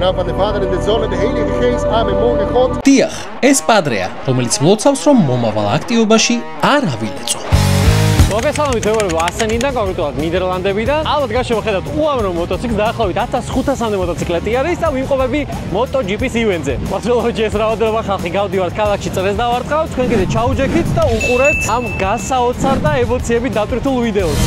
naam van de Vader en de Zoon en de Heilige Geest. Amen. Mogen God. Diach, ეს პადრეა, რომელიც მლოცავს, რომ მომავალ აქტივობაში არ ავილეწო. მოგესალმებით მეგობრებო, ასენიდან კონკრეტულად ნიდერლანდებიდან. ალბათ გაშევხედავთ უამრავ მოტოციკლს, დაახლოებით 1500-მდე მოტოციკლეტი არის და ვიმყოფები MotoGP-ს ივენტზე. პატროლოჯი ეს რაოდენობა ხალხი გავდივართ ქალაქში წრეს დავარტყავთ, თქვენ კიდე ჩაუჯექით და უყურეთ ამ გასაოცარ და ემოციებით დატვირთულ ვიდეოს.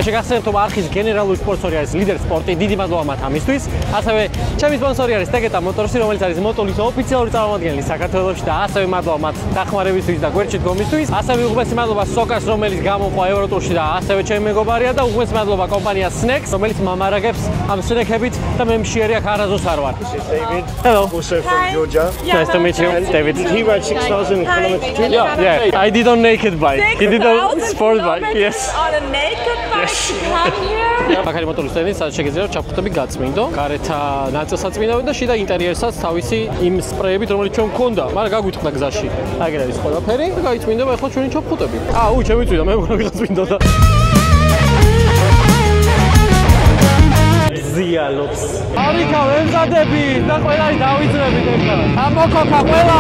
შეგახსენებთ, რომ არხის გენერალური სპონსორი არის ლიდერ სპორტი. დიდი მადლობა მათ ამისთვის. ასევე ჩემი სპონსორი არის Tegeta Motorsi, რომელიც არის მოტოლის ოფიციალური წარმომადგენელი საქართველოში და ასევე მადლობა მათ დახმარებისთვის და გვერდში დგომისთვის. ასევე უღმესი მადლობა Sokars, რომელიც გამოყვა ევროტურში და ასევე ჩემი მეგობარია და უღმესი მადლობა კომპანია Snacks, რომელიც მამარაგებს ამ სნეკებით და მე მშიერი აქ არაზოს არ ვარ. David. Hello. Also from Georgia. Nice to meet you, David. He rode 6,000 kilometers too? Yeah. I did on naked bike. He did on sport bike. Yes. On a naked bike. Come here. აქ არის მოტორის სტენდი, სადაც შეგიძლია ჩაფხუტები გაწმინდო. გარეთა ნაწილსაც წმინდავენ და შიდა ინტერიერსაც თავისი იმ სპრეებით, რომელიც ჩვენ მქონდა, მაგრამ გაგვითხრდა გზაში. აი ეს არის ყველაფერი და გაიწმინდება ახლა ჩვენი ჩაფხუტები. ჩემი წვიდა, მე მგონი ვიღაც წმინდოდა. ზიალობს. არიქა ვემზადები და ყველანი დავიძრებით ეხლა. ამოქოქა ყველა.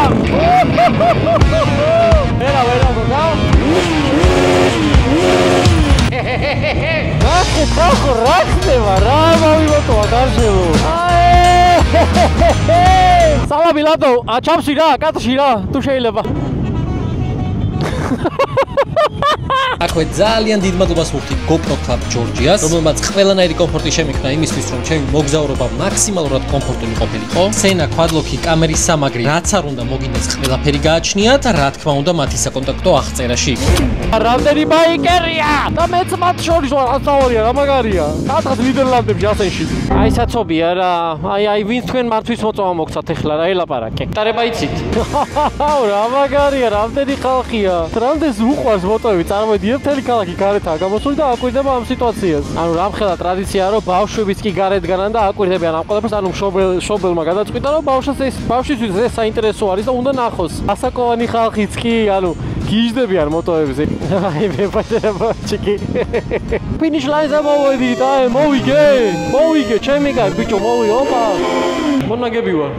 ვერა მოგა. Ах, рахнева, рамავიმოტოა გარშევო. სალამი ლადო, ჩამსვი რა, კატრში რა, თუ შეიძლება. აქვე ძალიან დიდ მადლობას ვუხდი GoPro Club Georgia-ს, რომელმაც ყველანაირი კომფორტი შემიქნა იმისთვის, რომ ჩემი მოგზაურობა მაქსიმალურად კომფორტული ყოფილიყო. სცენა, quadlock-ი, კამერის სამაგრი, რაც არ უნდა მოგინდეს, ყველაფერი გააჩნიათ, რა თქმა უნდა, მათი საკონტაქტო აღწერაში. რამდენი ბაიკერია და მეც მათ შორის ვარ, ასაურია, რა მაგარია. კათხად ნიდერლანდებში ასენში. აი საცობია რა. აი ვინც თქვენ მართვის მოწომა მოგცათ ეხლა რა ელაპარაკე. ტარება იცით. რა მაგარია, რამდენი ხალხია. რამდენს უყვარს მოტოები, წარმოიდგინე მთელი ქალაქი გარეთაა გამოსული და აკვირდება ამ სიტუაციას. ანუ რამხელა ტრადიციაა, რომ ბავშვებიც კი გარეთ განან და აკვირდებიან ამ ყველაფერს, ანუ მშობელმა გადაწყვიტა, რომ ბავშვისთვის ეს საინტერესო არის და უნდა ნახოს. ასაკოვანი ხალხიც კი, ანუ გიჟდებიან მოტოებზე. აი მე პატარა ჩიკი. ფინიშ ლაინზე მოვედით, აი მოვიგე, ჩემი კაცი ბიჭო, ოპა. მონაგები ვარ.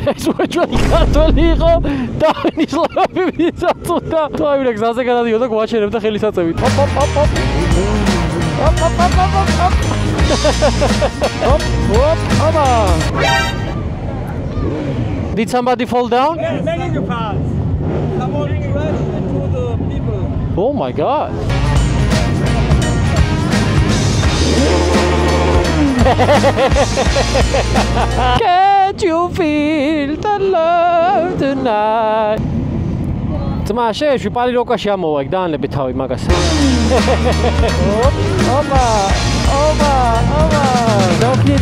ეს უჩვენი ქართველი იყო და ნიშნავები მისაწვდა. აი რა გზაზე გადადიოდა გვაჩერებდა ხელისაწევით. ოპა. Did somebody fall down? Yes, many you pass. Someone crashed into the people. Oh my god. Can't you feel the love tonight? Tma, შეეშვი პალი როკაში ამოვა, იქ დაანლები თავი მაგას. ოპა. Doki.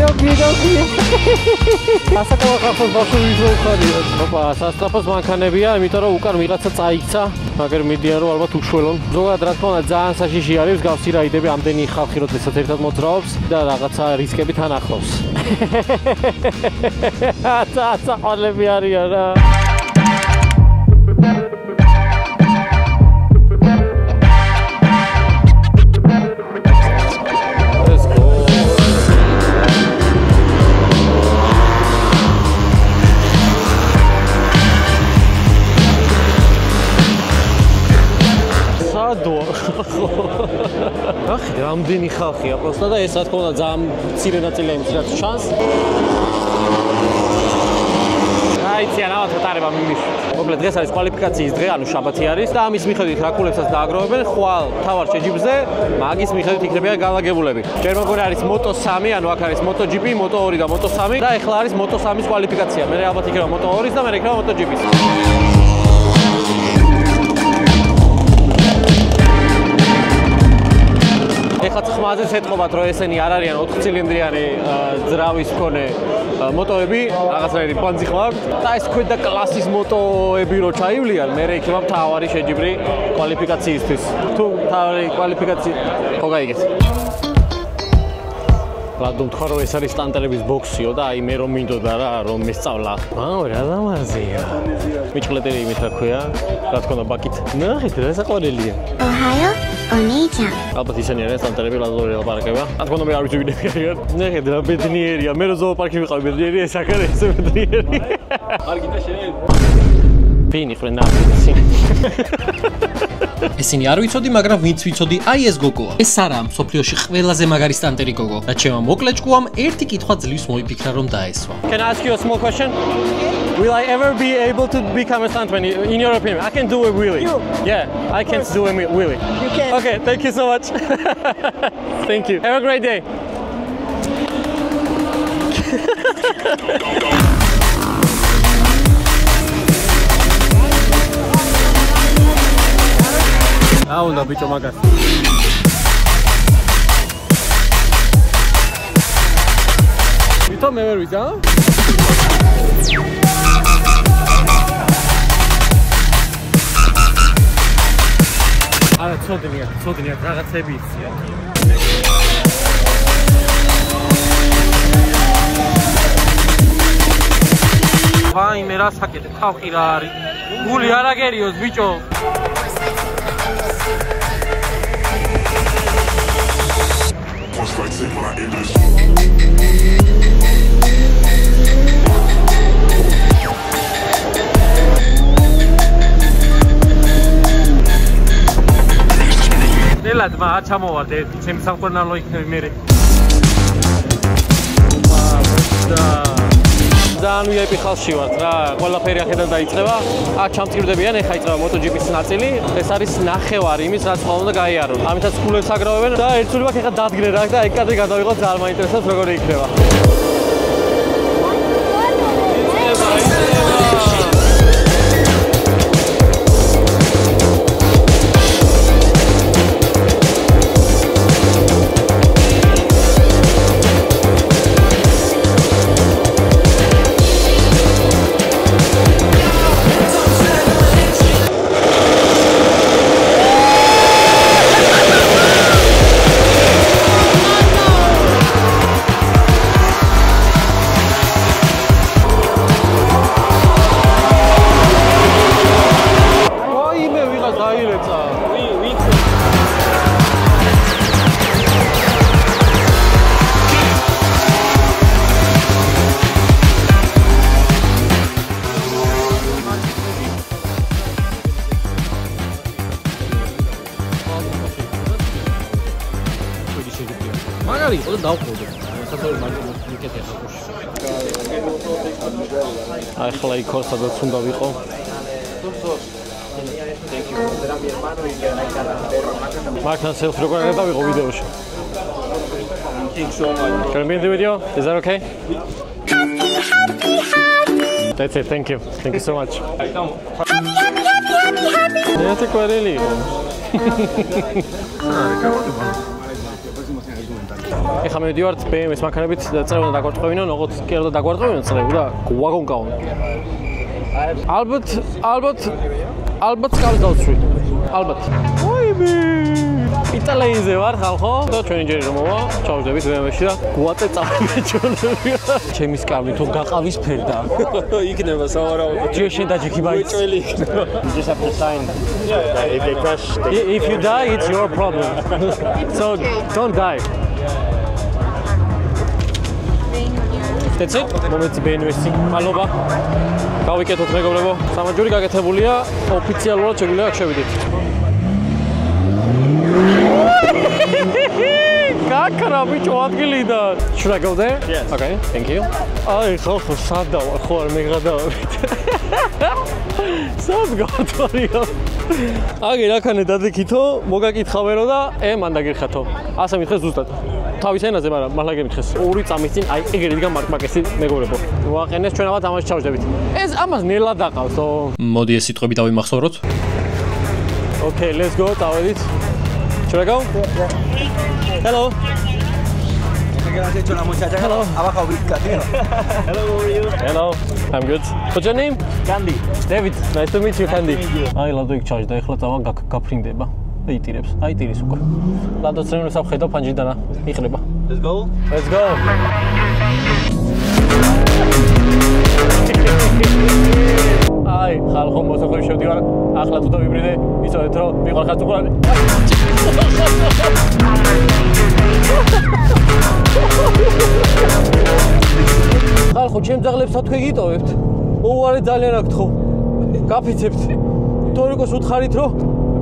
ასაკოა ხალხს ბავშვი ვიხარია. ოპა, სასტრაფოს მანქანებია, იმიტომ რომ უკან ვიღაცა წაიქცა, მაგრამ მიდიან რომ ალბათ უშველონ. ზოგადად რა თქმა უნდა ძალიან საშიში არის, გავსი რაიდები, ამდენი ხალხი როდესაც ერთად მოძრაობს და რაღაცა რისკები თან ახლავს. წაყოლები არიან რა. ახი რამდენი ხალხია პროსტა და ეს რა თქმა უნდა ძალიან მცირე ნაწილია იმის რაც შანს. აიცი არავად ხტარება მიმის. მოკლედ დღეს არის კვალიფიკაციის დღე, ანუ შაბათი არის და ამის მიხედვით რაკულებსაც დააგროვებენ ხვალ თავარ შეჯიბზე, მაგის მიხედვით იქნებიან განლაგებულები. ჯერ მოგონი არის Moto3, ანუ აქ არის MotoGP, Moto2 და Moto3 და ეხლა არის Moto3-ის კვალიფიკაცია. მე ალბათ იქნება Moto2-ის და მე იქნება MotoGP-ის. ეხლა ხმაზეც ეთყობათ, რომ ესენი არ არიან 4 ცილინდრიანი ძრავის მქონე მოტოები, რაღაცნაირი ბანძიხვა აქვს და ეს ქვედა კლასის მოტოები რო ჩაივლიან, მე იქნება მთავარი შეჯიბრი კვალიფიკაციისთვის. თუ მთავარი კვალიფიკაცია ხო გაიგეთ. რადგან თქვა რომ ეს არის სტანტერების ბოქსიო და აი მე რომ მინდოდა რა რომ მესწავლა. აუ რა ლამაზია. მიჭყლეტერი იმით რა ქვია? რა თქმა უნდა ბაკით. ნახეთ რა საყვარელია. ოჰაიო, ონიჯან. ალბათ ისინი არიან სტანტერები ლაზური ლაპარაკება. რა თქმა უნდა მე არ ვიცი ვინ არიან. ნახეთ რა ბედნიერია. მე რო ზოოპარკში ვიყავი ბედნიერია ეს აქ არის ეს ბედნიერი. არ გინდა შენ. ვინ იყრენა ისინი? ესენი არ ვიცოდი, მაგრამ ვინც ვიცოდი, აი ეს გოგოა. ეს არაა მსოფლიოში ყველაზე მაგარი სტანტერი გოგო. და ჩემმა მოკლე ჭკუამ ერთი კითხვა ძლივს მოიფიქრა რომ დაესვა. Can I ask you a small question? Will I ever be able to become a stuntman in your opinion? I can do a wheelie. You? Yeah, I can do a wheelie. You can. Okay, thank you so much. Thank you. Have a great day. აუნდა ბიჭო მაგას. ვითომ მე ვერ ვიდა? არა, ცოდნია, რაღაცები იციან. ვაი, მე რა საკეთე, თავი რა არის? გული არ აგერიოს ბიჭო. ნელად მა ჩამოვარდე ჩემი სამყარნალო იქნები მე. ძალიან VIP ხალხი ვართ რა, ყველაფერი ახედან დაიწყება. აქ ჩამწკრივდებიან, ეხა იწყება MotoGP-ის ნაწილი. ეს არის ნახევარი იმის, რაც ხომ უნდა გაიარონ. ამითაც კულებს აგროვებენ და ერთსულება ეხა დადგნენ რა და ეგ კადრი გადავიღოთ, ძალიან მაინტერესებს როგორი იქნება. მაგარი იყო და დავყოლდე. სათავე მაგარი მიკეთე ხალხში. აი ხლა იქო სადაც უნდა ვიყო. Martin self როგორ გადავიღო ვიდეოში. Can we do video? Is that okay? That's it. Thank you. Thank you so much. Happy. კვერელი იყო. ეხლა მე ვიდივართ BMW-ის მანქანებით წრე უნდა დაგვარტყევინონ, ოღონდ კი არ უნდა დაგვარტყევინონ წრე, უნდა გვაგონ გავონ. ალბათ სკავს დავცვი. ალბათ. ოიბი. იტალიენზე ვარ ხალხო და ჩვენი ჯერი რომ მოვა, ჩავждებით BMW-ში და გვაწე წავიდე ჩვენები. ჩემი სკავი თუ გაყავის ფერდა. იქნება სავარაუდო. ჯერ შენ დაჯიქი ბაიც. წველი იქნება. You just have to sign. Yeah, if they crash. If you die, it's your problem. So don't die. That's it. მომეც BMW-ში. მადლობა. გავიკეთოთ მეგობრებო. სამაჯური გაკეთებულია. ოფიციალურად შეგვიძლია აქ შევიდეთ. Kakara bicho ადგილიდან. Should I go there? Yes. Okay, thank you. აი ხო სადა ვარ ხო არ მეგადავებით. სად გავთვალიო. აგი რაკანე დადიქითო, მოგაკითხავერო და მან დაგირხათო. ასე მითხეს ზუსტად. თავის ენაზე, მაგრამ მართლა გემითხეს. 2 წამის წინ აი ეგრე დგა მარკმაკესი მეგობრებო. ვაყენეს ჩვენ ალბათ ამაში ჩავждებით. ეს ამას ნელად აყავსო. მოდი ეს სიტყვები დავიმახსოვროთ. Okay, let's go. დავედით. Should I go? Yeah. Hello. Hello. Hello, how are you? Hello. I'm good. What's your name? Candy. David. Nice to meet you, Candy. აი ლადო იქ ჩარჯდა, ეხლა წავა გაფრინდება. იტირებს. აი ტირის უკვე. ლადო წრემლებს ავხედავ ფანჯიდანა. იყრება. Let's go. Let's go. აი, ხალხო მოსახლეობის შევდივარ. ახლა თუ დავიბრიდე, იცოდეთ რომ მიყარ ხაწუყრანი. ხალხო, ჩემ ძაღლებსა თქვენ გიტოვებთ. უარი ძალიან აქვთ ხო? გაფიცებთ. თორიკოს უთხარით რომ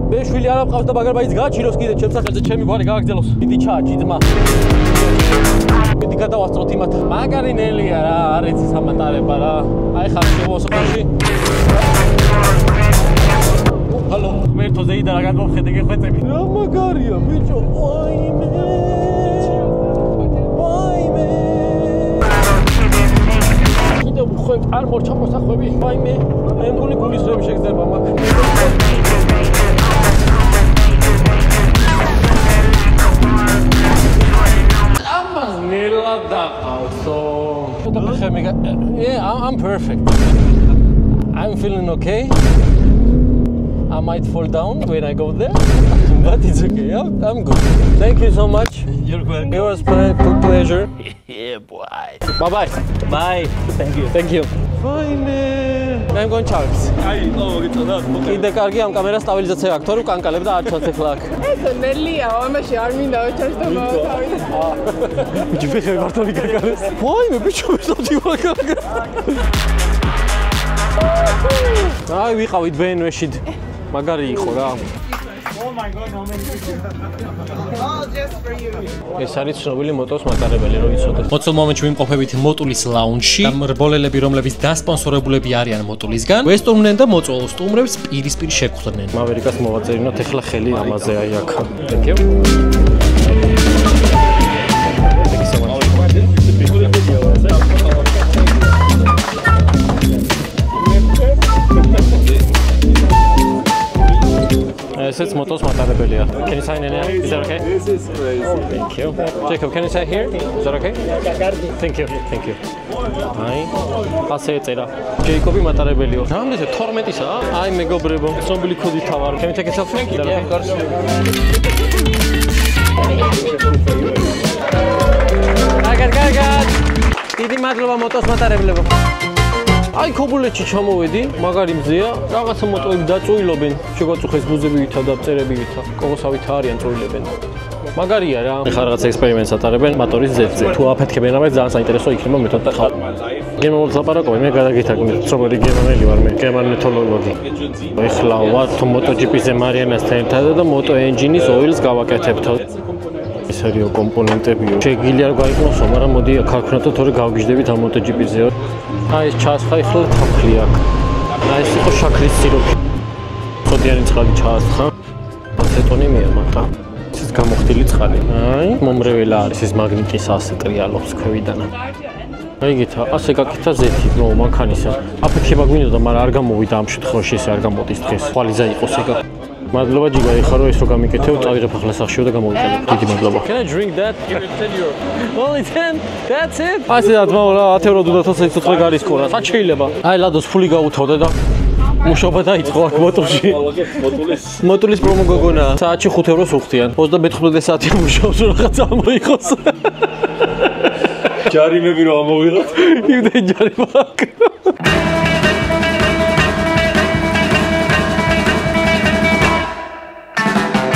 მე შვილი არ ამყავს და მაგრამ მაინც გააჩინოს კიდე ჩემს სახელზე ჩემი გვარი გააგრძელოს. დიდი ჩააჩი ძმა. მიდი გადავასწროთ იმათ. მაგარი ნელია რა, არ იცი სამატარება რა. აი ხარ შემოსყოში. ჰალო, მერტო ზეიდა რა გადმოვხედე გეხვეწები. რა მაგარია ბიჭო, ვაიმე. ვაიმე. კიდევ ხომ არ მორჩა მოსახვები. ვაიმე. ემგული გულისრევი შეგრძნება მაგ. Yeah, I'm perfect. I'm feeling okay. I might fall down when I go there, but it's okay. I'm good. Thank you so much. You're welcome. It was a pleasure. Yeah, boy. Bye-bye. Bye. Thank you. Thank you. Fine. I'm going Charles. Აი, გიწოდა. კიდე კარგი ამ კამერას სტაბილიზაცია აქვს, თორე უკანკალებ და არ ჩანს ახლა აქ. ეს ნელია, ამაში არ მინდა ვაჩარს და მოვათავი. ბიჭი ფეხები მართალი გაკარეს. ვაიმე, ბიჭო, მესავდი ვაკარგა. აი, ვიყავით BMW-ში. მაგარი იყო რა. Oh my god, how many people? All just for you. ეს არის ცნობილი მოტოს მატარებელი, რო იცოდეთ. მოცულ მომენტში ვიმყოფებით მოტულის ლაუნჯში. გამრბოლელები, რომლებიც დასპონსორებულები არიან მოტულისგან, ვესტუმრნენ და მოწვეულ სტუმრებს პირისპირ შეხვდნენ. ამერიკას მოვაწერინოთ ახლა ხელი ამაზე აი აქ. Thank you. It's motos matarebelia. Can you sign in here? Is that okay? This is crazy. Thank you. Jacob, can you sign here? Is that okay? Thank you. Thank you. Აი, ასე ეწერა. ჯეიკობი მატარებელიო. რამდენზე 12-ისაა? აი, მეგობრებო, ცნობილი კოდით ავარ. Can you take a selfie? Yeah, of course. Გაგაგაგ. დიდი მადლობა motos მატარებლებო. აი ქობულეთში ჩამოვედი, მაგარი მზეა, რაღაცა მოტოები დაწუილობენ, შეგვაწუხეს ბუზებითა და წერებითა, კოკოსავით არიან წუილებენ. მაგარია რა. ეხლა რაღაც ექსპერიმენტს ატარებენ მოტორის ზედზე. თუ აფეთქებენ რამეს ძალიან საინტერესო იქნება მეთოდ და ხალ. გერმანულად ლაპარაკობენ, მე გადაგითარგმნით, სწორი გერმანელი ვარ მე, გერმანეთოლოგი. ეხლა ვარ თუ MotoGP-ზე მარიანასთან ერთად და Moto Engine-ის oil-ს გავაკეთებთ. ეს არისო კომპონენტებიო. შეგვიძლია არ გაიყნოსო, მაგრამ მოდი აქ ვქნათ, თორე გავგიჟდებით ამ MotoGP-ზე. აი ეს ჩასხა ეხლა თაფლი აქ. აი ეს იყო შაქრის სიროპი. ხოდიანი წყალი ჩაასხა. აცეტონი მიემატა. ეს გამოხდილი წყალი. აი, მომრეველა არის ეს მაგნიტის ასე ტრიალობს ქვევიდან. აი გითა, ასე გაკეთა ზეთი, ნო, მანქანისა. აფეთქება გვინდოდა, მაგრამ არ გამოვიდა ამ შემთხვევაში, ეს არ გამოდის დღეს. ხვალიზა იყოს ეგა. მადლობა ჯიგა, ეხლა რომ ეს რო გამიკეთებ, წავიღებ ახლა სახშიო და გამოვიყენებ. დიდი მადლობა. Can I drink that? Give it 10 euro. Only 10? That's it? ასე და თმა რა 10 euro უნდა თოცა იცოცხლე გარისკორა. სად შეიძლება? აი ლადოს ფული გაუთავდა და მუშაობა დაიწყო აქ მოტოში. მოტულის პრომო გოგონა. საათში 5 ევროს უხდიან. 34 საათი მუშაობს რომ რაღაცა მოიხოს. ჯარიმები რომ ამოვიღოთ. იმდენ ჯარიმა აქ.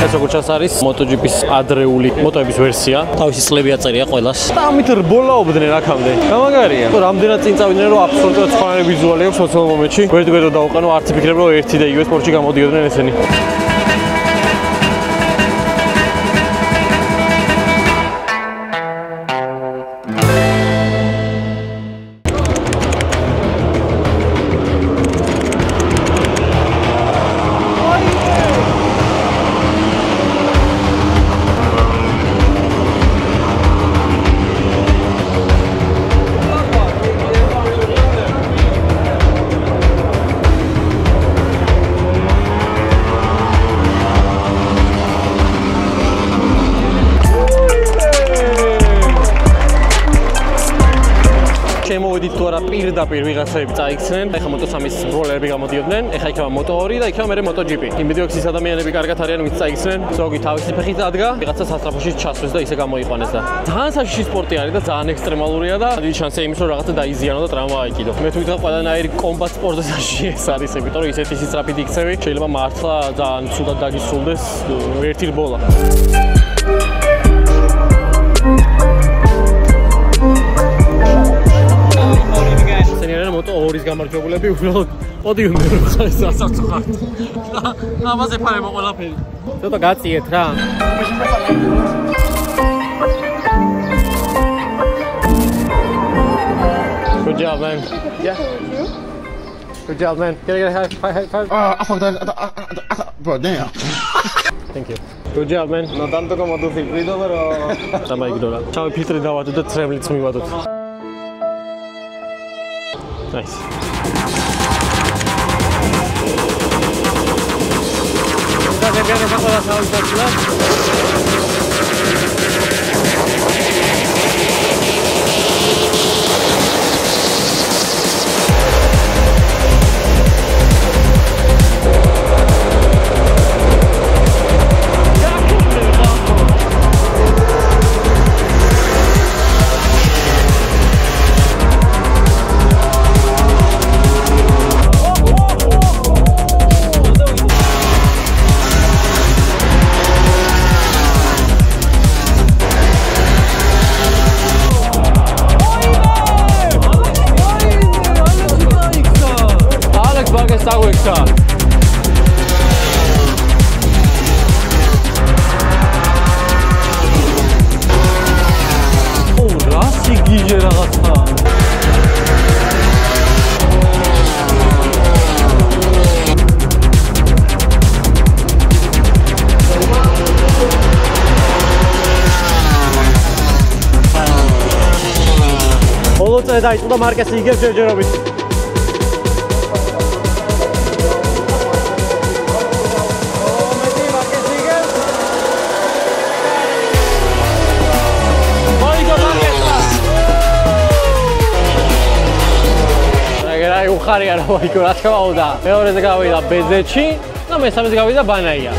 ეს როგორც ჩანს არის MotoGP-ის ადრეული მოტოების ვერსია. თავისი წლები აწერია ყველას. და ამით რბოლაობდნენ აქამდე. გამაგარია. რამდენად წინ წავიდნენ რომ აბსოლუტურად სხვანაირი ვიზუალი აქვს მოცულ მომენტში. გვერდ-გვერდ დავუყენო, არც ფიქრებ რომ ერთი და იგივე სპორტში გამოდიოდნენ ესენი. მოვედით თუ არა პირდაპირ ვიღაცები წაიქცნენ. ეხლა Moto3-ის როლერები გამოდიოდნენ. ეხლა იქნება Moto2 და იქნება მერე MotoGP. იმედია ის ადამიანები კარგად არიან, ვინც წაიქცნენ. ზოგი თავისი ფეხით დადგა, ვიღაცა სასწრაფოში ჩასვეს და ისე გამოიყვანეს და ძალიან საშიში სპორტი არის და ძალიან ექსტრემალურია და დიდი შანსია იმის, რომ რაღაცა დაიზიანო და ტრავმა აიკიდო. მე თუ ვიტყვი ყველანაირი კომბატ სპორტზე საშიში ეს არის, იმიტომ რომ ისეთი სისწრაფით იქცევი, შეიძლება მართლა ძალიან ცუდად დაგისრულდეს ერთი რბოლა. Moto2-ის გამარჯვებულები უბრალოდ პოდიუმზე როხარ სასაცხოვად. ამაზე ფარება ყველაფერი. ცოტა გაციეთ რა. Good job, man. Yeah. Good job, man. Can I get a high five? I fucked that. Bro, damn. Thank you. Good job, man. No tanto como tu circuito, pero... დამაიგდორა. ჩავი ფილტრი დავადო და ცრემლიც მივადოთ. Nice. Entonces viene bajo la salida. დაიწყო და მარკესი იგებს ჯერჯერობით. აი უხარი არა ვაიკო რა თქმა უნდა. მეორეზე გავიდა ბეზეჩი და მესამეზე გავიდა ბანაია.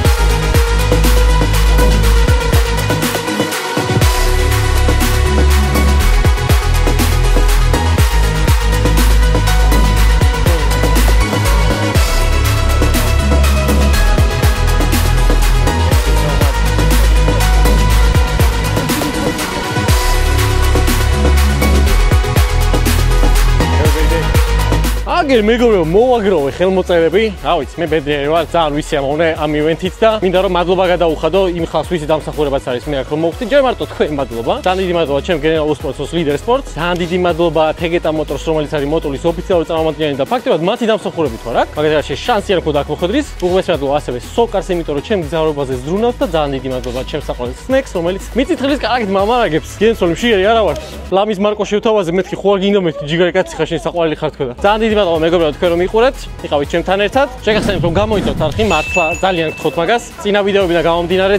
აგერ მეგობრებო მოვაგროვე ხელმოწერები. რა ვიცი, მე ბედნიერი ვარ, ძალიან ვისიამოვნე ამ ივენთით და მინდა რომ მადლობა გადაუხადო იმ ხალხს, ვისი დამსახურებაც არის მე აქ რომ მოვხდი. ჯერ მარტო თქვენ მადლობა. ძალიან დიდი მადლობა ჩემ General Sports-ოს Leader Sports. ძალიან დიდი მადლობა Tegeta Motors, რომელიც არის მოტულის ოფიციალური წარმომადგენელი და ფაქტობრივად მათი დამსახურებით ვარ აქ. მაგალითად შანსი არ მქონდა აქ მოხვედრის. უღმეს მადლობა ასევე Soccer-ს, იმიტომ რომ ჩემ გზავრობაზე ზრუნავთ და ძალიან დიდი მადლობა ჩემს საყვარელ Snacks, რომელიც მიწითხრილის კარგით მამარაგებს. გენცოლი მშიერი არა ვარ. ლამის მარკო შევთავაზე მეთქი ხო არ გინდა მეთქი ჯიგარი კაცი ხარ შენ საყვარელი ხარ თქო და. ძალიან დიდი მადლობა მეგობრებო თქვენ რომ იყურეთ. იყავით ჩემთან ერთად. შეგახსენებთ რომ გამოიწვევთ არხი, მართლა ძალიან გთხოვთ მაგას. წინა ვიდეოებიდან გამომდინარე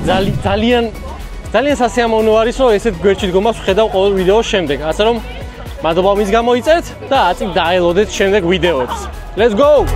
ძალიან სასიამოვნო არის რომ ესეთ გვერდში დგომას ვხედავ ყოველ ვიდეოს შემდეგ. ასე რომ მადლობა მის გამოიწეთ და აწი დაელოდეთ შემდეგ ვიდეოებს. Let's go!